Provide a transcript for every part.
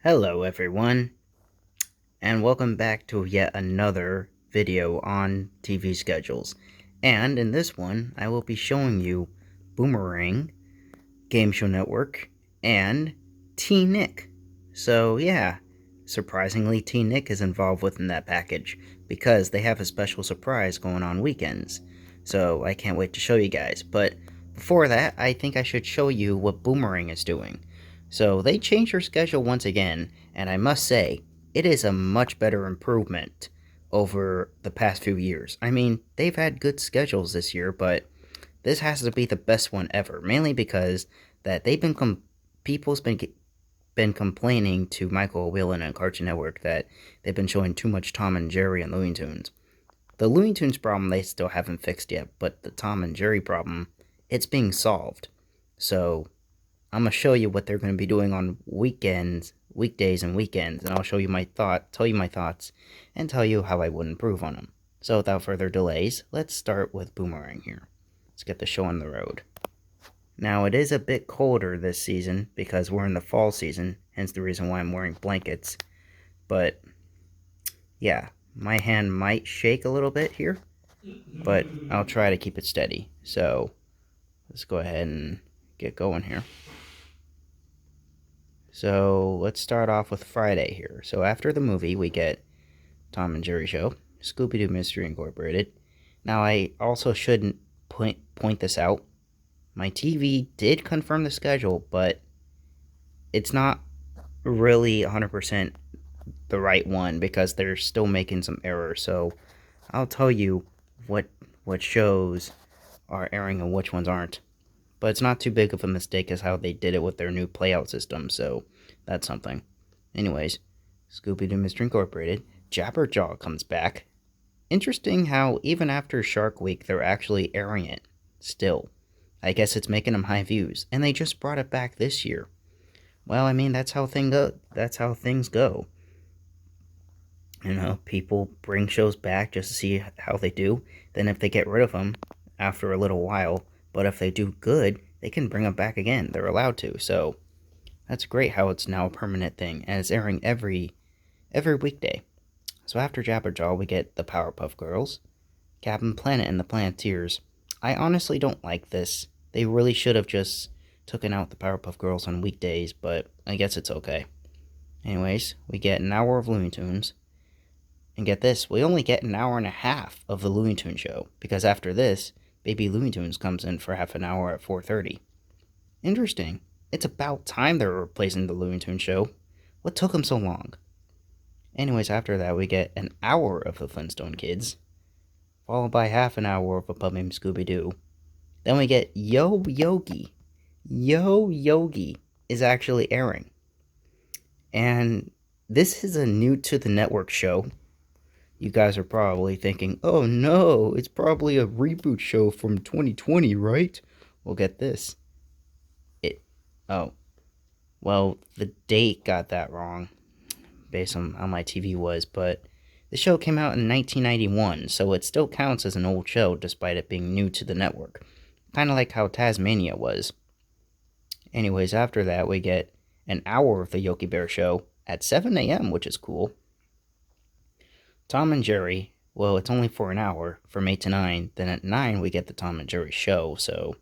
Hello everyone, and welcome back to yet another video on TV schedules. And in this one, I will be showing you Boomerang, Game Show Network, and Teennick. So yeah, surprisingly Teennick is involved within that package, because they have a special surprise going on weekends. So I can't wait to show you guys, but before that, I think I should show you what Boomerang is doing. So they changed their schedule once again, and I must say, it is a much better improvement over the past few years. I mean, they've had good schedules this year, but this has to be the best one ever, mainly because that people's been complaining to Michael Whelan and Cartoon Network that they've been showing too much Tom and Jerry and Looney Tunes. The Looney Tunes problem they still haven't fixed yet, but the Tom and Jerry problem, it's being solved. So I'm gonna show you what they're gonna be doing on weekdays and weekends, and I'll tell you my thoughts, and tell you how I would improve on them. So without further delays, let's start with Boomerang here. Let's get the show on the road. Now it is a bit colder this season because we're in the fall season, hence the reason why I'm wearing blankets. But yeah, my hand might shake a little bit here, but I'll try to keep it steady. So let's go ahead and get going here. So let's start off with Friday here. So after the movie, we get Tom and Jerry Show, Scooby-Doo Mystery Incorporated. Now I also shouldn't point this out. My TV did confirm the schedule, but it's not really 100% the right one because they're still making some errors. So I'll tell you what shows are airing and which ones aren't. But it's not too big of a mistake as how they did it with their new playout system, so that's something. Anyways, Scooby-Doo Mystery Incorporated, Jabberjaw comes back. Interesting how even after Shark Week, they're actually airing it still. I guess it's making them high views, and they just brought it back this year. Well, I mean, that's how things go. You know, people bring shows back just to see how they do. Then if they get rid of them after a little while, but if they do good, they can bring them back again. They're allowed to. So that's great how it's now a permanent thing, and it's airing every weekday. So after Jabberjaw, we get the Powerpuff Girls, Captain Planet and the Planeteers. I honestly don't like this. They really should have just taken out the Powerpuff Girls on weekdays, but I guess it's okay. Anyways, we get an hour of Looney Tunes. And get this, we only get an hour and a half of the Looney Tunes show, because after this, Baby Looney Tunes comes in for half an hour at 4:30. Interesting. It's about time they're replacing the Looney Tunes show. What took them so long? Anyways, after that, we get an hour of the Flintstone Kids, followed by half an hour of a pup named Scooby-Doo. Then we get Yo Yogi. Yo Yogi is actually airing. And this is a new to the network show. You guys are probably thinking, oh no, it's probably a reboot show from 2020, right? Well, get this. Well, the date got that wrong based on how my TV was, but the show came out in 1991, so it still counts as an old show despite it being new to the network. Kind of like how Tasmania was. Anyways, after that, we get an hour of the Yogi Bear show at 7 a.m., which is cool. Tom and Jerry, well, it's only for an hour, from 8 to 9. Then at 9, we get the Tom and Jerry show, so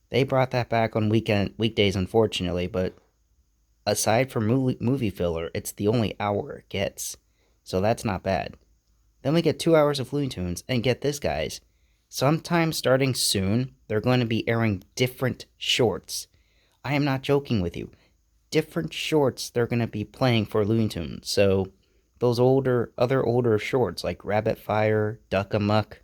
they brought that back on weekdays, unfortunately, but aside from movie filler, it's the only hour it gets, so that's not bad. Then we get 2 hours of Looney Tunes, and get this, guys. Sometime starting soon, they're going to be airing different shorts. I am not joking with you. Different shorts they're going to be playing for Looney Tunes, so those other older shorts like Rabbit Fire, Duck Amuck,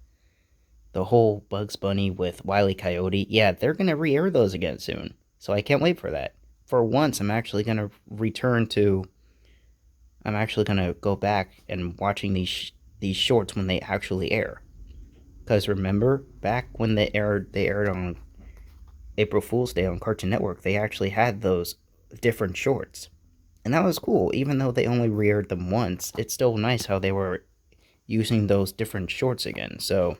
the whole Bugs Bunny with Wile E. Coyote, yeah, they're going to re-air those again soon. So I can't wait for that. For once, I'm actually going to go back and watching these shorts when they actually air. Because remember, back when they aired on April Fool's Day on Cartoon Network, they actually had those different shorts. And that was cool. Even though they only re-aired them once, it's still nice how they were using those different shorts again. So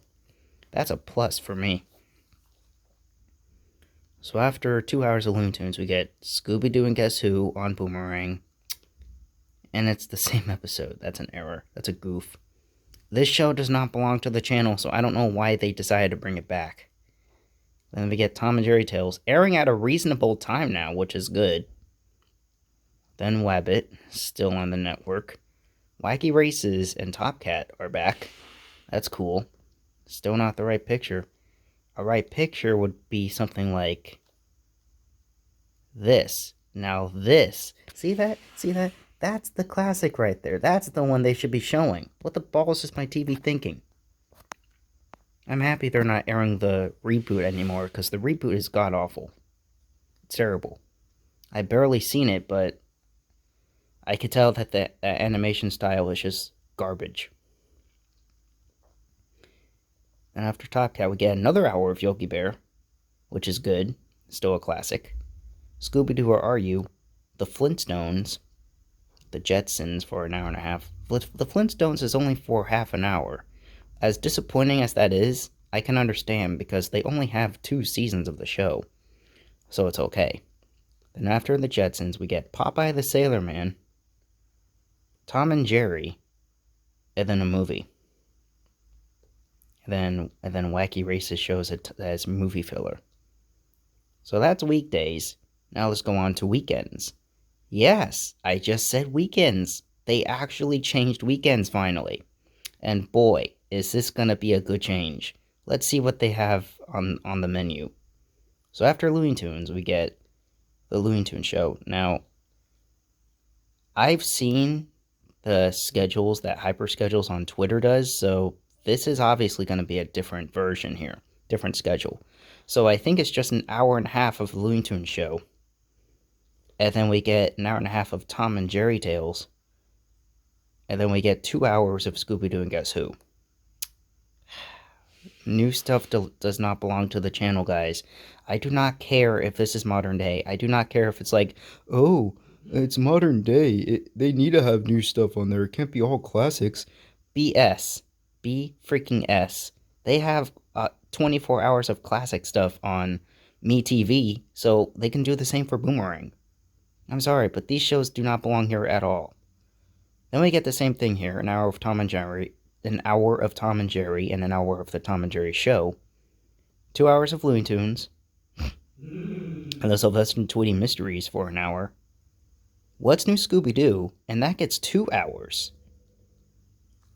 that's a plus for me. So after 2 hours of Looney Tunes, we get Scooby-Doo and Guess Who on Boomerang. and it's the same episode. That's an error. That's a goof. This show does not belong to the channel, so I don't know why they decided to bring it back. Then we get Tom and Jerry Tales, airing at a reasonable time now, which is good. Then Wabbit, still on the network. Wacky Races and Top Cat are back. That's cool. Still not the right picture. A right picture would be something like this. Now this. See that? See that? That's the classic right there. That's the one they should be showing. What the balls is my TV thinking? I'm happy they're not airing the reboot anymore, because the reboot is god-awful. It's terrible. I barely seen it, but I could tell that the animation style is just garbage. And after Top Cat, we get another hour of Yogi Bear, which is good. Still a classic. Scooby-Doo or Are You? The Flintstones. The Jetsons for an hour and a half. The Flintstones is only for half an hour. As disappointing as that is, I can understand because they only have 2 seasons of the show. So it's okay. Then after the Jetsons, we get Popeye the Sailor Man, Tom and Jerry, and then a movie. And then Wacky Races shows it as movie filler. So that's weekdays. Now let's go on to weekends. Yes, I just said weekends. They actually changed weekends finally. And boy, is this going to be a good change. Let's see what they have on the menu. So after Looney Tunes, we get the Looney Tunes show. Now, I've seen the schedules that Hyperschedules on Twitter does, so this is obviously going to be a different version here, different schedule. So I think it's just an hour and a half of the Looney Tunes show. And then we get an hour and a half of Tom and Jerry Tales. And then we get 2 hours of Scooby-Doo and Guess Who. New stuff does not belong to the channel, guys. I do not care if this is modern day. I do not care if it's like, oh, it's modern day. They need to have new stuff on there. It can't be all classics. BS. B freaking S. They have 24 hours of classic stuff on MeTV, so they can do the same for Boomerang. I'm sorry, but these shows do not belong here at all. Then we get the same thing here, an hour of Tom and Jerry, an hour of Tom and Jerry, and an hour of the Tom and Jerry show. 2 hours of Looney Tunes. And the Sylvester and Tweety Mysteries for an hour. What's New Scooby-Doo? And that gets 2 hours.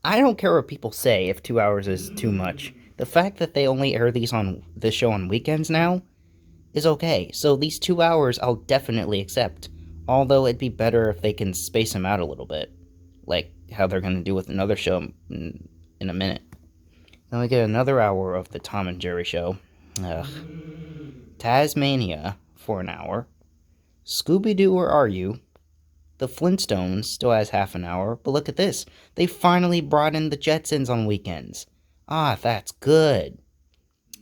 I don't care what people say if 2 hours is too much. The fact that they only air this show on weekends now is okay. So these 2 hours I'll definitely accept. Although it'd be better if they can space them out a little bit. Like how they're going to do with another show in a minute. Then we get another hour of the Tom and Jerry show. Ugh. Tasmania for an hour. Scooby-Doo or Are You? The Flintstones still has half an hour, but look at this. They finally brought in the Jetsons on weekends. Ah, that's good.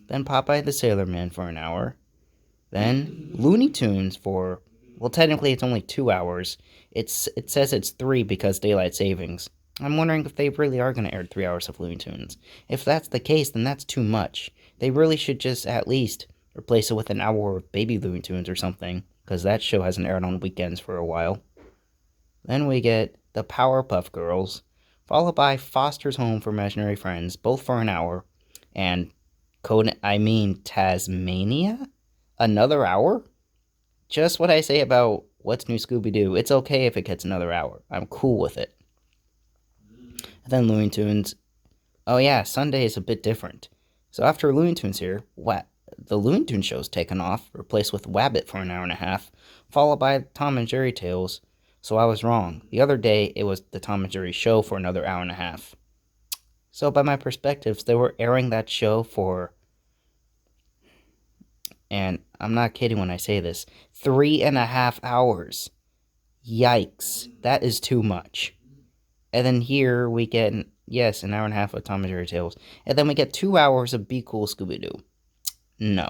Then Popeye the Sailor Man for an hour. Then Looney Tunes for, well, technically it's only 2 hours. It says it's 3 because daylight savings. I'm wondering if they really are going to air 3 hours of Looney Tunes. If that's the case, then that's too much. They really should just at least replace it with an hour of Baby Looney Tunes or something, because that show hasn't aired on weekends for a while. Then we get the Powerpuff Girls, followed by Foster's Home for Imaginary Friends, both for an hour, and Tasmania? Another hour? Just what I say about What's New Scooby-Doo. It's okay if it gets another hour. I'm cool with it. And then Looney Tunes. Oh yeah, Sunday is a bit different. So after Looney Tunes here, the Looney Tunes show's taken off, replaced with Wabbit for an hour and a half, followed by Tom and Jerry Tales. So I was wrong. The other day, it was the Tom and Jerry show for another hour and a half. So by my perspectives, they were airing that show for, and I'm not kidding when I say this, 3.5 hours. Yikes. That is too much. And then here we get, yes, an hour and a half of Tom and Jerry Tales. And then we get 2 hours of Be Cool Scooby-Doo. No.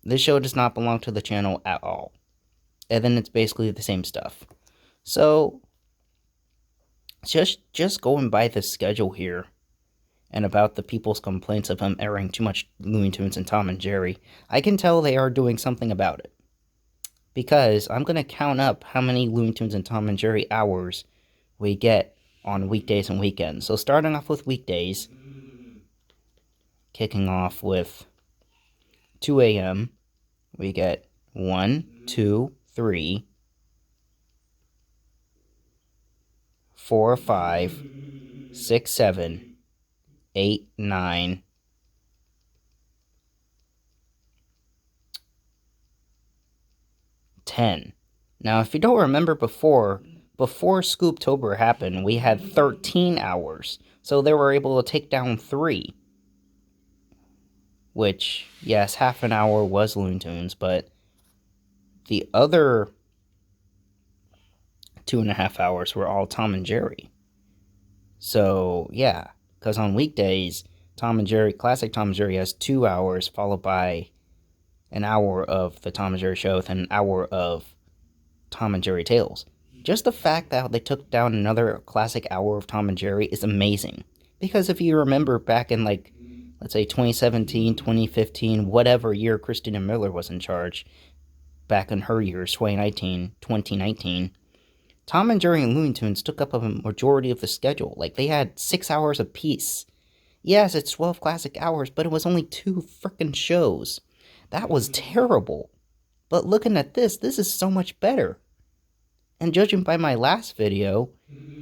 This show does not belong to the channel at all. And then it's basically the same stuff. So, just going by the schedule here, and about the people's complaints of him airing too much Looney Tunes and Tom and Jerry, I can tell they are doing something about it. Because I'm going to count up how many Looney Tunes and Tom and Jerry hours we get on weekdays and weekends. So starting off with weekdays, kicking off with 2 a.m., we get 1, 2, 3, 4, 5, 6, 7, 8, 9, 10. Now, if you don't remember before Scooptober happened, we had 13 hours. So they were able to take down 3. Which, yes, half an hour was Looney Tunes, but the other 2.5 hours were all Tom and Jerry. So, yeah, because on weekdays, Tom and Jerry, classic Tom and Jerry has 2 hours, followed by an hour of the Tom and Jerry show, then an hour of Tom and Jerry Tales. Just the fact that they took down another classic hour of Tom and Jerry is amazing. Because if you remember back in, like, let's say 2017, 2015, whatever year Christina Miller was in charge, back in her years, 2019, Tom and Jerry and Looney Tunes took up a majority of the schedule. Like, they had 6 hours apiece. Yes, it's 12 classic hours, but it was only 2 frickin' shows. That was terrible. But looking at this is so much better. And judging by my last video,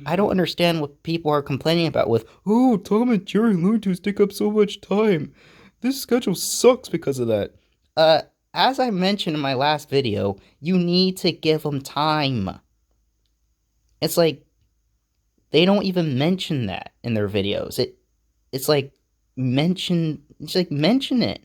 I don't understand what people are complaining about with, oh, Tom and Jerry and Looney Tunes take up so much time. This schedule sucks because of that. As I mentioned in my last video, you need to give them time. It's like, they don't even mention that in their videos. It's like, mention it.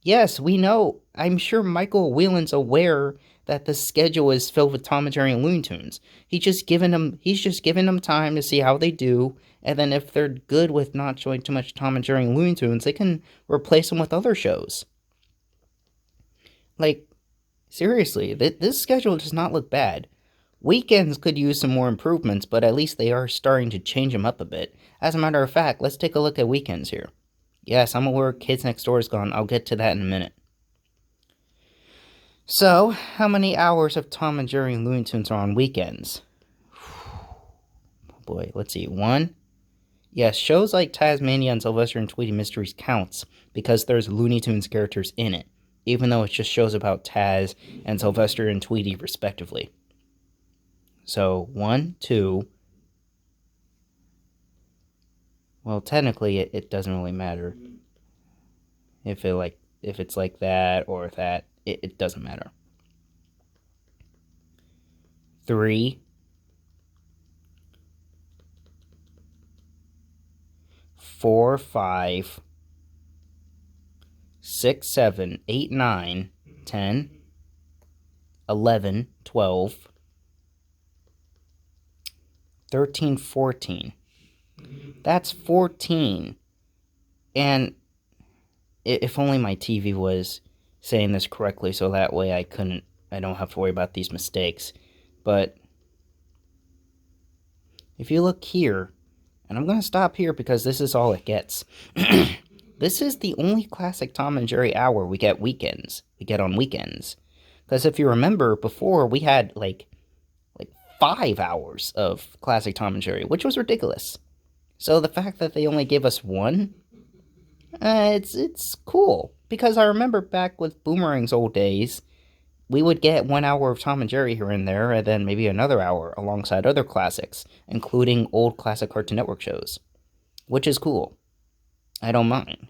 Yes, we know. I'm sure Michael Whelan's aware that the schedule is filled with Tom and Jerry and Looney Tunes. He's just giving them time to see how they do, and then if they're good with not showing too much Tom and Jerry and Looney Tunes, they can replace them with other shows. Like, seriously, this schedule does not look bad. Weekends could use some more improvements, but at least they are starting to change them up a bit. As a matter of fact, let's take a look at weekends here. Yes, I'm aware Kids Next Door is gone. I'll get to that in a minute. So, how many hours of Tom and Jerry and Looney Tunes are on weekends? Oh boy, let's see. 1. Yes, shows like Tasmania and Sylvester and Tweety Mysteries counts because there's Looney Tunes characters in it, even though it's just shows about Taz and Sylvester and Tweety respectively. So, 1, 2. Well, technically, it doesn't really matter if it's like that or that. It doesn't matter. 3, 4, 5, 6, 7, 8, 9, 10, 11, 12, 13, 14. That's 14. And if only my TV was saying this correctly, so that way I don't have to worry about these mistakes. But if you look here, and I'm going to stop here because this is all it gets. This is the only classic Tom and Jerry hour we get on weekends. Because if you remember, before we had like 5 hours of classic Tom and Jerry, which was ridiculous. So the fact that they only gave us 1, it's cool. Because I remember back with Boomerang's old days, we would get 1 hour of Tom and Jerry here and there, and then maybe another hour alongside other classics, including old classic Cartoon Network shows. Which is cool. I don't mind.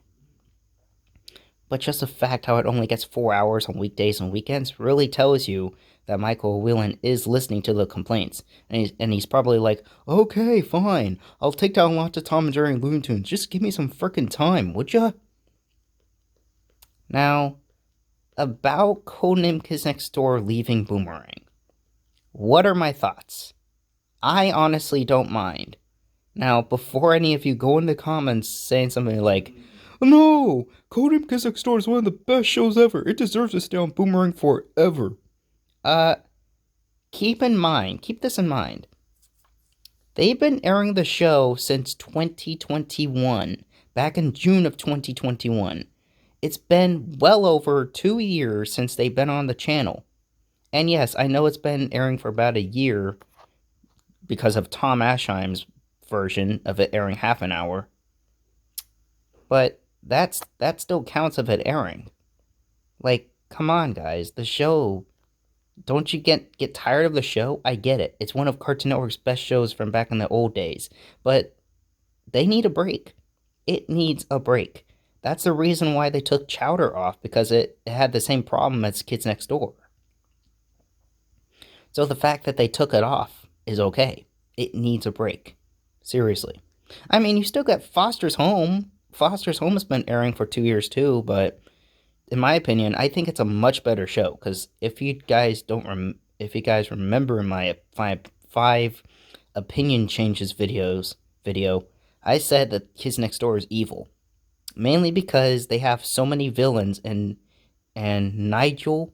But just the fact how it only gets 4 hours on weekdays and weekends really tells you that Michael Whelan is listening to the complaints. And he's probably like, okay, fine, I'll take down lots of Tom and Jerry and Looney Tunes. Just give me some frickin' time, would ya? Now, about Codename Kids Next Door leaving Boomerang. What are my thoughts? I honestly don't mind. Now, before any of you go in the comments saying something like, no, Codename Kids Next Door is one of the best shows ever. It deserves to stay on Boomerang forever. Keep this in mind. They've been airing the show since 2021, back in June of 2021. It's been well over 2 years since they've been on the channel. And yes, I know it's been airing for about a year because of Tom Aschheim's version of it airing half an hour. But that still counts of it airing. Like, come on, guys. The show. Don't you get tired of the show? I get it. It's one of Cartoon Network's best shows from back in the old days. But they need a break. It needs a break. That's the reason why they took Chowder off, because it had the same problem as Kids Next Door. So the fact that they took it off is okay. It needs a break. Seriously. I mean, you still got Foster's Home. Foster's Home has been airing for 2 years too, but in my opinion, I think it's a much better show. Because if you guys remember in my five opinion changes video, I said that Kids Next Door is evil, mainly because they have so many villains, and Nigel,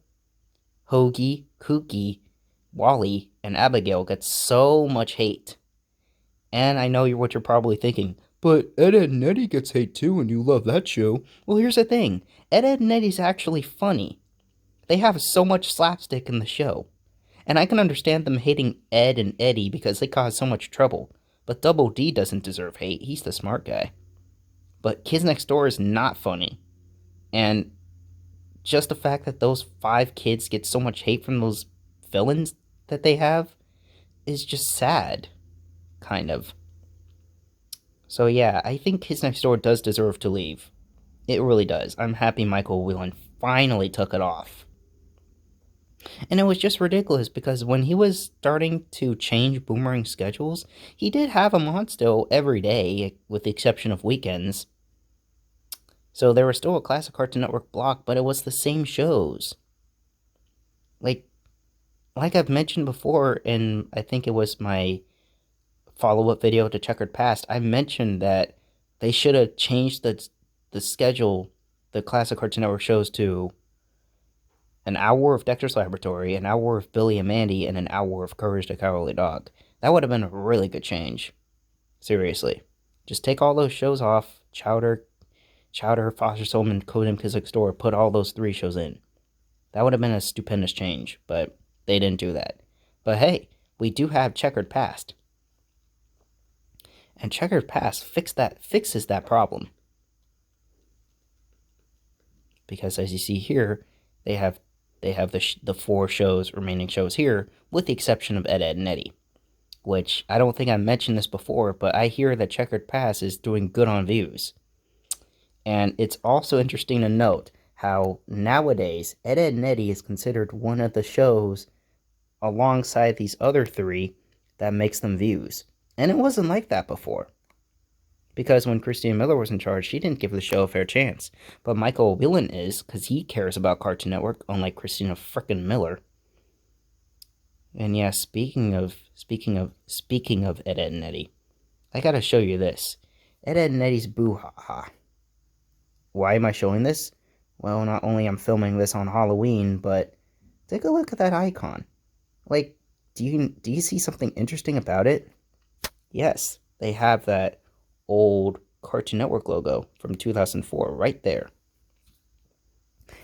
Hoagie, Kookie, Wally, and Abigail get so much hate. And I know what you're probably thinking, but Ed, Edd and Eddy gets hate too, and you love that show. Well, here's the thing. Ed, Edd and Eddy's actually funny. They have so much slapstick in the show. And I can understand them hating Ed and Eddy because they cause so much trouble. But Double D doesn't deserve hate. He's the smart guy. But Kids Next Door is not funny. And just the fact that those 5 kids get so much hate from those villains that they have is just sad. Kind of. So yeah, I think Kids Next Door does deserve to leave. It really does. I'm happy Michael Whelan finally took it off. And it was just ridiculous because when he was starting to change Boomerang schedules, he did have them on still every day, with the exception of weekends. So there was still a classic Cartoon Network block, but it was the same shows. Like I've mentioned before, and I think it was my follow-up video to Checkered Past, I mentioned that they should have changed the schedule, the classic Cartoon Network shows, to an hour of Dexter's Laboratory, an hour of Billy and Mandy, and an hour of Courage the Cowardly Dog. That would have been a really good change. Seriously. Just take all those shows off. Chowder, Foster's Home, and Codename Kids Next Door. Put all those 3 shows in. That would have been a stupendous change, but they didn't do that. But hey, we do have Checkered Past. And Checkered Past fixes that problem. Because as you see here, they have the 4 remaining shows here, with the exception of Ed, Edd and Eddy. Which, I don't think I mentioned this before, but I hear that Checkered Past is doing good on views. And it's also interesting to note how nowadays Ed, Edd and Eddy is considered one of the shows alongside these other 3 that makes them views. And it wasn't like that before. Because when Christine Miller was in charge, she didn't give the show a fair chance. But Michael Whelan is, because he cares about Cartoon Network, unlike Christina frickin' Miller. And yeah, speaking of Ed, Edd and Eddy, I gotta show you this. Ed, Edd and Eddy's Boo Ha Ha. Why am I showing this? Well, not only I'm filming this on Halloween, but take a look at that icon. Like, do you see something interesting about it? Yes, they have that old Cartoon Network logo from 2004 right there.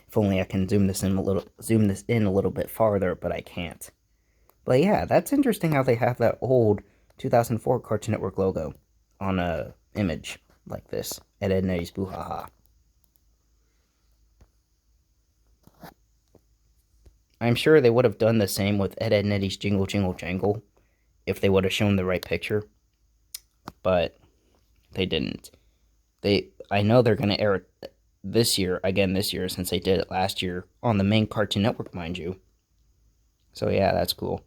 If only I can zoom this in a little bit farther, but I can't. But yeah, that's interesting how they have that old 2004 Cartoon Network logo on a image like this. Ed, Edd and Eddy's Boo Ha Ha. I'm sure they would have done the same with Ed, Edd and Eddy's Jingle Jingle Jangle if they would have shown the right picture. But they didn't. I know they're going to air it this year, since they did it last year, on the main Cartoon Network, mind you. So yeah, that's cool.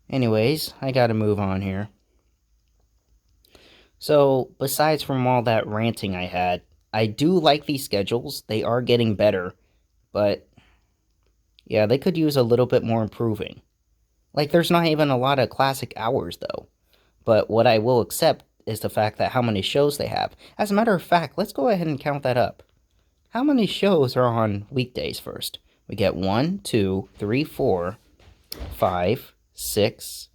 Anyways, I gotta move on here. So, besides from all that ranting I had, I do like these schedules. They are getting better, but yeah, they could use a little bit more improving. Like, there's not even a lot of classic hours, though. But what I will accept is the fact that how many shows they have. As a matter of fact, let's go ahead and count that up. How many shows are on weekdays first? We get 1, 2, 3, 4, 5, 6,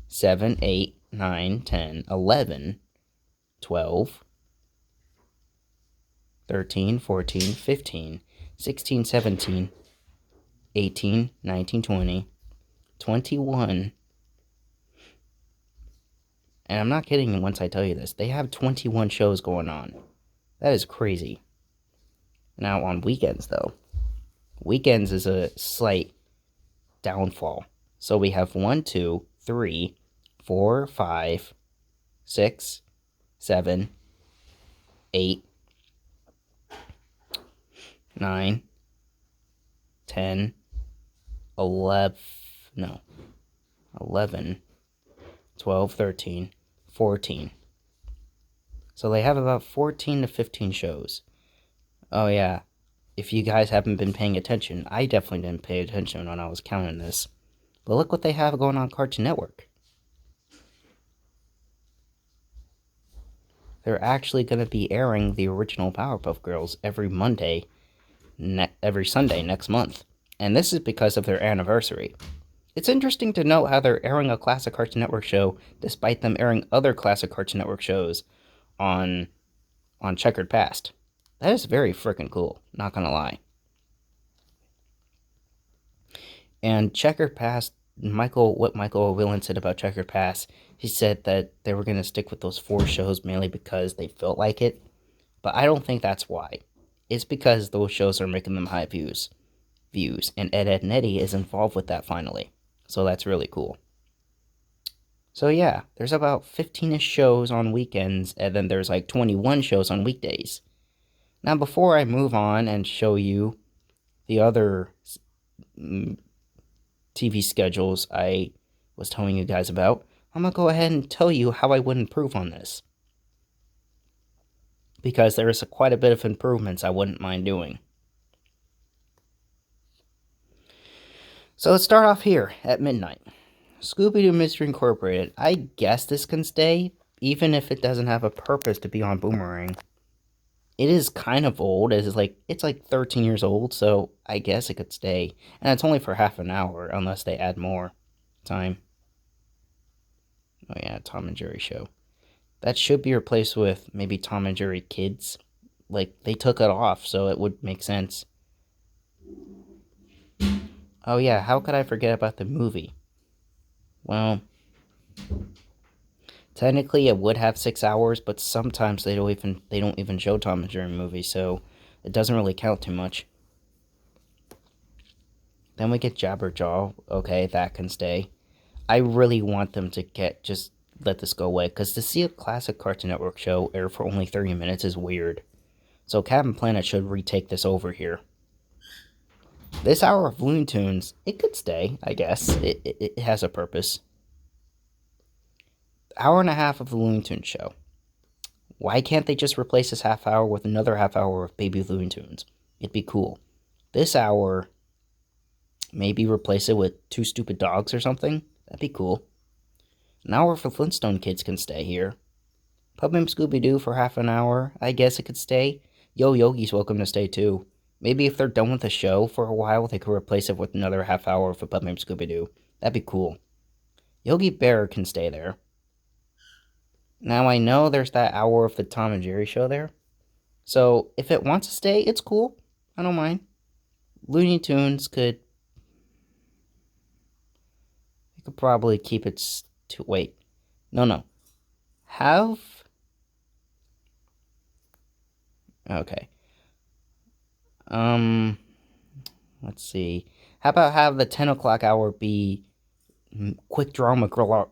7, 8, 9, 10, 11, 12, 13, 14, 15, 16, 17, 18, 19, 20, 21, And I'm not kidding once I tell you this. They have 21 shows going on. That is crazy. Now, on weekends, though, weekends is a slight downfall. So we have 1, 2, 3, 4, 5, 6, 7, 8, 9, 10, 11, no, 11, 12, 13, 14. So they have about 14 to 15 shows. Oh, yeah. If you guys haven't been paying attention, I definitely didn't pay attention when I was counting this. But look what they have going on Cartoon Network. They're actually going to be airing the original Powerpuff Girls every Sunday next month. And this is because of their anniversary. It's interesting to note how they're airing a classic Cartoon Network show despite them airing other classic Cartoon Network shows on Checkered Past. That is very freaking cool, not gonna lie. And Checkered Past, what Michael O'Willan said about Checkered Past, he said that they were gonna stick with those 4 shows mainly because they felt like it. But I don't think that's why. It's because those shows are making them high views. And Ed and Eddie is involved with that finally. So that's really cool. So yeah, there's about 15-ish shows on weekends, and then there's like 21 shows on weekdays. Now, before I move on and show you the other TV schedules I was telling you guys about, I'm going to go ahead and tell you how I would improve on this. Because there is quite a bit of improvements I wouldn't mind doing. So let's start off here at midnight. Scooby-Doo Mystery Incorporated. I guess this can stay, even if it doesn't have a purpose to be on Boomerang. It is kind of old. It's like 13 years old, so I guess it could stay. And it's only for half an hour, unless they add more time. Oh yeah, Tom and Jerry show. That should be replaced with maybe Tom and Jerry Kids. Like, they took it off, so it would make sense. Oh yeah, how could I forget about the movie? Well, technically it would have 6 hours, but sometimes they don't even show Tom and Jerry movies, so it doesn't really count too much. Then we get Jabberjaw. Okay, that can stay. I really want them to just let this go away, because to see a classic Cartoon Network show air for only 30 minutes is weird. So Captain Planet should retake this over here. This hour of Looney Tunes, it could stay, I guess. It has a purpose. Hour and a half of the Looney Tunes show. Why can't they just replace this half hour with another half hour of Baby Looney Tunes? It'd be cool. This hour, maybe replace it with Two Stupid Dogs or something. That'd be cool. An hour for Flintstone Kids can stay here. Pup Named Scooby-Doo for half an hour. I guess it could stay. Yo Yogi's welcome to stay too. Maybe if they're done with the show for a while, they could replace it with another half hour for Pup Named Scooby-Doo. That'd be cool. Yogi Bear can stay there. Now, I know there's that hour of the Tom and Jerry show there. So, if it wants to stay, it's cool. I don't mind. Looney Tunes could probably keep it to... Wait. No. Have... Okay. Let's see. How about have the 10 o'clock hour be Quick Draw McGraw...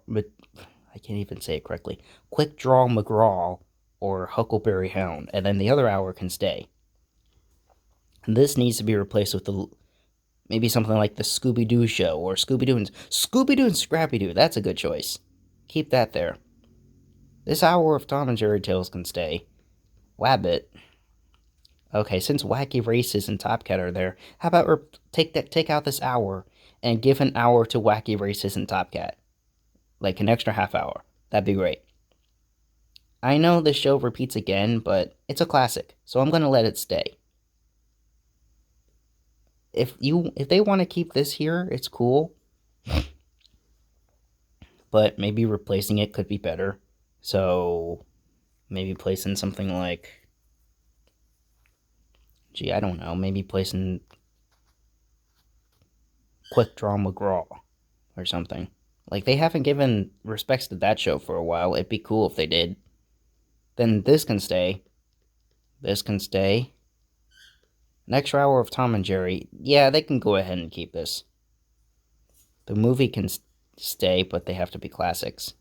I can't even say it correctly. Quick Draw McGraw or Huckleberry Hound, and then the other hour can stay. And this needs to be replaced with maybe something like the Scooby-Doo show, or Scooby-Doo and Scrappy-Doo. That's a good choice. Keep that there. This hour of Tom and Jerry Tales can stay. Wabbit. Okay, since Wacky Races and Top Cat are there, how about take out this hour and give an hour to Wacky Races and Top Cat? Like an extra half hour. That'd be great. I know this show repeats again, but it's a classic, so I'm gonna let it stay. If they want to keep this here, it's cool. But maybe replacing it could be better. So maybe placing something like, I don't know, maybe placing Quick Draw McGraw or something. Like, they haven't given respects to that show for a while. It'd be cool if they did. Then this can stay. This can stay. An extra hour of Tom and Jerry. Yeah, they can go ahead and keep this. The movie can stay, but they have to be classics.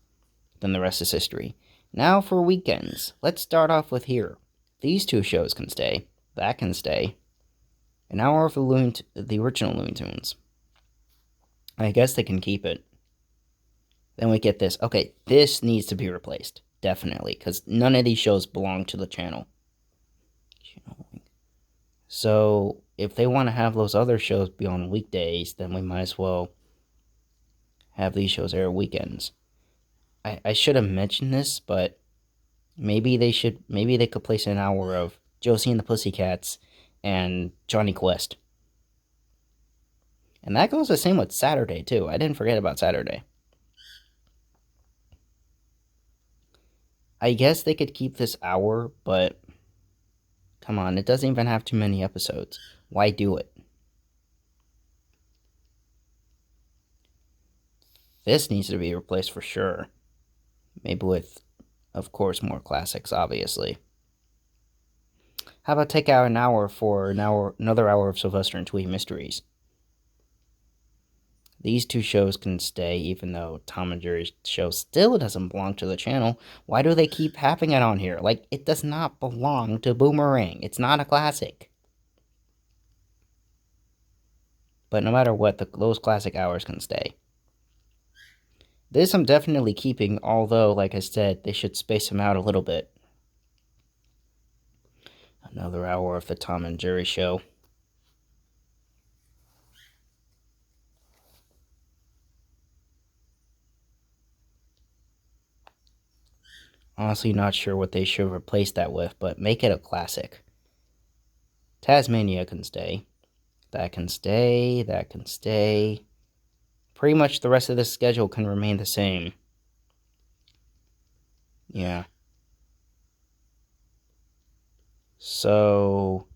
Then the rest is history. Now for weekends. Let's start off with here. These two shows can stay. That can stay. An hour of the original Looney Tunes. I guess they can keep it. Then we get this. Okay, this needs to be replaced. Definitely. Because none of these shows belong to the channel. So, if they want to have those other shows be on weekdays, then we might as well have these shows air weekends. I should have mentioned this, but maybe they could place an hour of Josie and the Pussycats and Johnny Quest. And that goes the same with Saturday, too. I didn't forget about Saturday. I guess they could keep this hour, but come on, it doesn't even have too many episodes. Why do it? This needs to be replaced for sure. Maybe with, of course, more classics, obviously. How about take out an hour for another hour of Sylvester and Tweety Mysteries? These two shows can stay, even though Tom and Jerry's show still doesn't belong to the channel. Why do they keep having it on here? Like, it does not belong to Boomerang. It's not a classic. But no matter what, those classic hours can stay. This I'm definitely keeping, although, like I said, they should space them out a little bit. Another hour of the Tom and Jerry show. Honestly, not sure what they should replace that with, but make it a classic. Tasmania can stay. That can stay. That can stay. Pretty much the rest of this schedule can remain the same. Yeah. So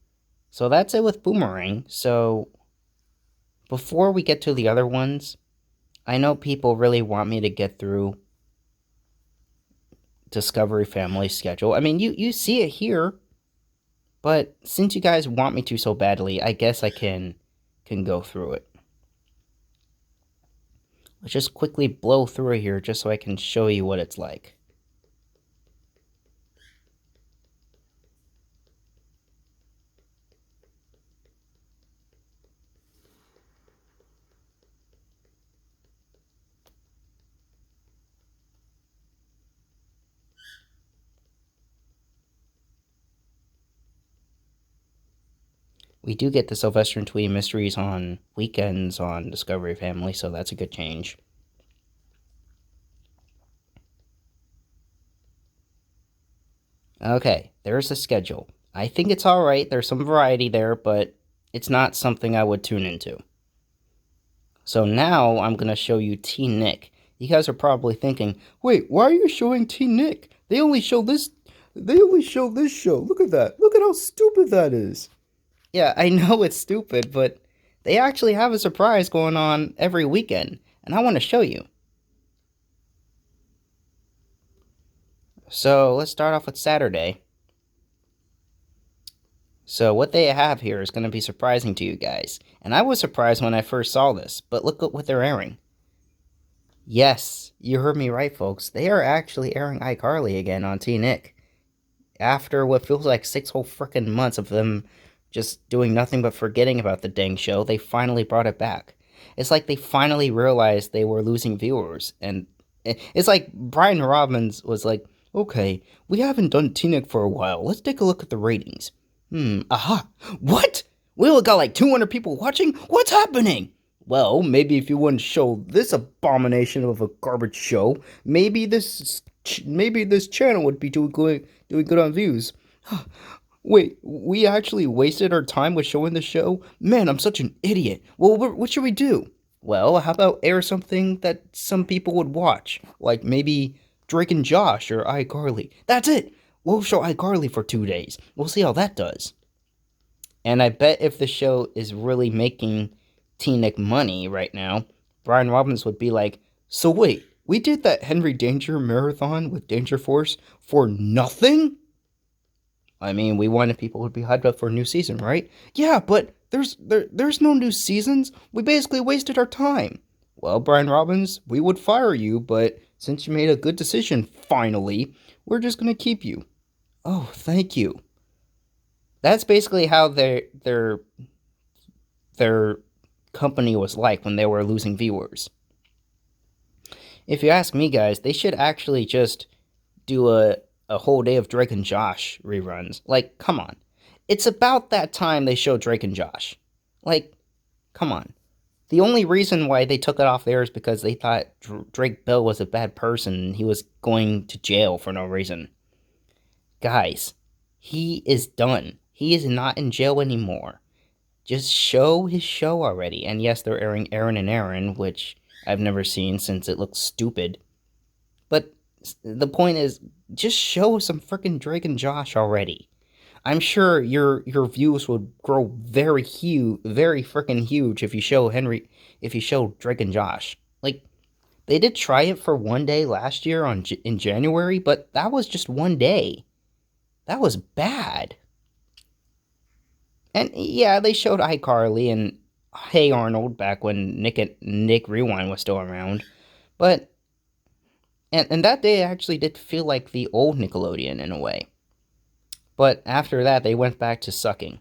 that's it with Boomerang. So before we get to the other ones, I know people really want me to get through Discovery Family schedule. I mean, you see it here, but since you guys want me to so badly, I guess I can go through it. Let's just quickly blow through here just so I can show you what it's like. We do get the Sylvester and Tweety Mysteries on weekends on Discovery Family, so that's a good change. Okay, there's the schedule. I think it's alright, there's some variety there, but it's not something I would tune into. So now I'm going to show you Teennick. You guys are probably thinking, wait, why are you showing Teennick? They only show this show. Look at that. Look at how stupid that is. Yeah, I know it's stupid, but they actually have a surprise going on every weekend, and I want to show you. So let's start off with Saturday. So what they have here is going to be surprising to you guys. And I was surprised when I first saw this, but look at what they're airing. Yes, you heard me right, folks. They are actually airing iCarly again on Teennick. After what feels like 6 whole frickin' months of them just doing nothing but forgetting about the dang show, they finally brought it back. It's like they finally realized they were losing viewers. And it's like Brian Robbins was like, okay, we haven't done Teennick for a while. Let's take a look at the ratings. Aha. What? We only got like 200 people watching? What's happening? Well, maybe if you wouldn't show this abomination of a garbage show, maybe this channel would be doing good on views. Wait, we actually wasted our time with showing the show? Man, I'm such an idiot. Well, what should we do? Well, how about air something that some people would watch? Like maybe Drake and Josh or iCarly. That's it! We'll show iCarly for 2 days. We'll see how that does. And I bet if the show is really making Teennick money right now, Brian Robbins would be like, So wait, we did that Henry Danger marathon with Danger Force for nothing? I mean, we wanted people to be hyped up for a new season, right? Yeah, but there's no new seasons. We basically wasted our time. Well, Brian Robbins, we would fire you, but since you made a good decision finally, we're just gonna keep you. Oh, thank you. That's basically how their company was like when they were losing viewers. If you ask me, guys, they should actually just do a whole day of Drake and Josh reruns. Like, come on. It's about that time they showed Drake and Josh. Like, come on. The only reason why they took it off there is because they thought Drake Bell was a bad person and he was going to jail for no reason. Guys, he is done. He is not in jail anymore. Just show his show already. And yes, they're airing Aaron and Aaron, which I've never seen since it looks stupid. But the point is, just show some freaking Drake and Josh already. I'm sure your views would grow very freaking huge if you show Drake and Josh. Like, they did try it for one day last year in January, but that was just one day. That was bad. And yeah, they showed iCarly and Hey Arnold back when Nick Rewind was still around, but and that day actually did feel like the old Nickelodeon in a way. But after that, they went back to sucking.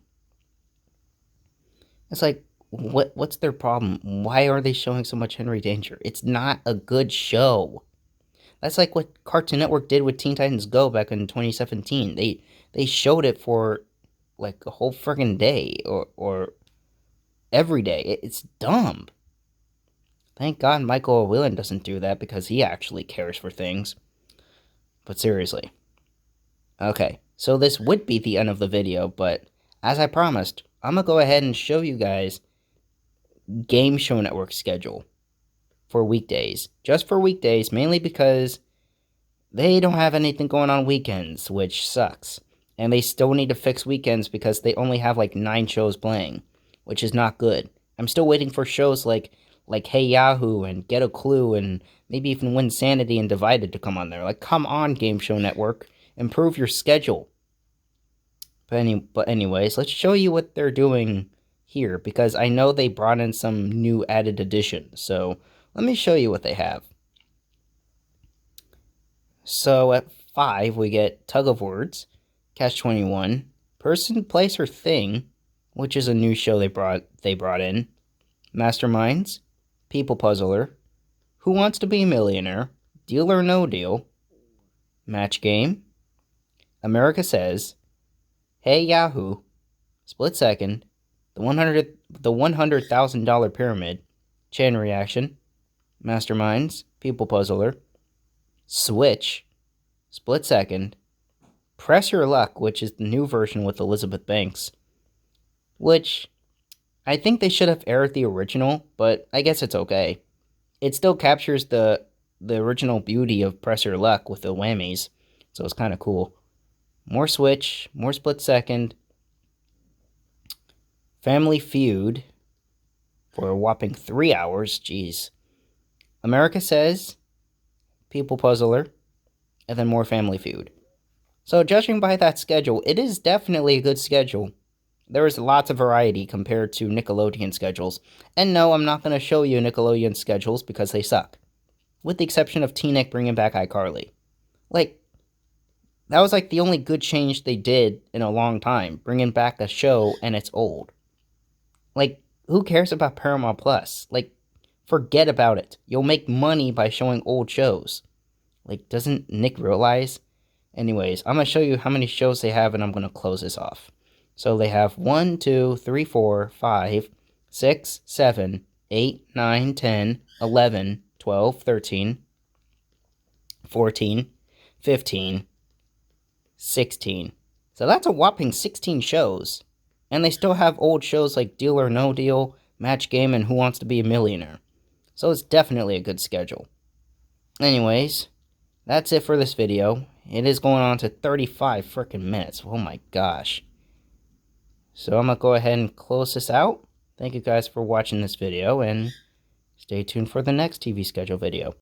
It's like, what's their problem? Why are they showing so much Henry Danger? It's not a good show. That's like what Cartoon Network did with Teen Titans Go back in 2017. They showed it for like a whole friggin' day or every day. It's dumb. Thank God Michael Whelan doesn't do that because he actually cares for things. But seriously. Okay, so this would be the end of the video, but as I promised, I'm going to go ahead and show you guys Game Show Network schedule for weekdays. Just for weekdays, mainly because they don't have anything going on weekends, which sucks. And they still need to fix weekends because they only have like 9 shows playing, which is not good. I'm still waiting for shows like Hey Yahoo and Get a Clue and maybe even Winsanity and Divided to come on there. Like, come on, Game Show Network. Improve your schedule. But anyways, let's show you what they're doing here, because I know they brought in some new added additions. So let me show you what they have. So at 5, we get Tug of Words, Catch 21, Person, Place, or Thing, which is a new show they brought in, Masterminds, People Puzzler, Who Wants to Be a Millionaire, Deal or No Deal, Match Game, America Says, Hey Yahoo, Split Second, the $100,000 Pyramid, Chain Reaction, Masterminds, People Puzzler, Switch, Split Second, Press Your Luck, which is the new version with Elizabeth Banks, which I think they should have aired the original, but I guess it's okay. It still captures the original beauty of Press Your Luck with the whammies, so it's kind of cool. More Switch, more Split Second, Family Feud for a whopping 3 hours, jeez. America Says, People Puzzler, and then more Family Feud. So judging by that schedule, it is definitely a good schedule. There is lots of variety compared to Nickelodeon schedules. And no, I'm not going to show you Nickelodeon schedules because they suck. With the exception of Teennick bringing back iCarly. Like, that was like the only good change they did in a long time. Bringing back a show and it's old. Like, who cares about Paramount Plus? Like, forget about it. You'll make money by showing old shows. Like, doesn't Nick realize? Anyways, I'm going to show you how many shows they have and I'm going to close this off. So they have 1, 2, 3, 4, 5, 6, 7, 8, 9, 10, 11, 12, 13, 14, 15, 16. So that's a whopping 16 shows. And they still have old shows like Deal or No Deal, Match Game, and Who Wants to Be a Millionaire. So it's definitely a good schedule. Anyways, that's it for this video. It is going on to 35 freaking minutes. Oh my gosh. So I'm going to go ahead and close this out. Thank you guys for watching this video, and Stay tuned for the next TV schedule video.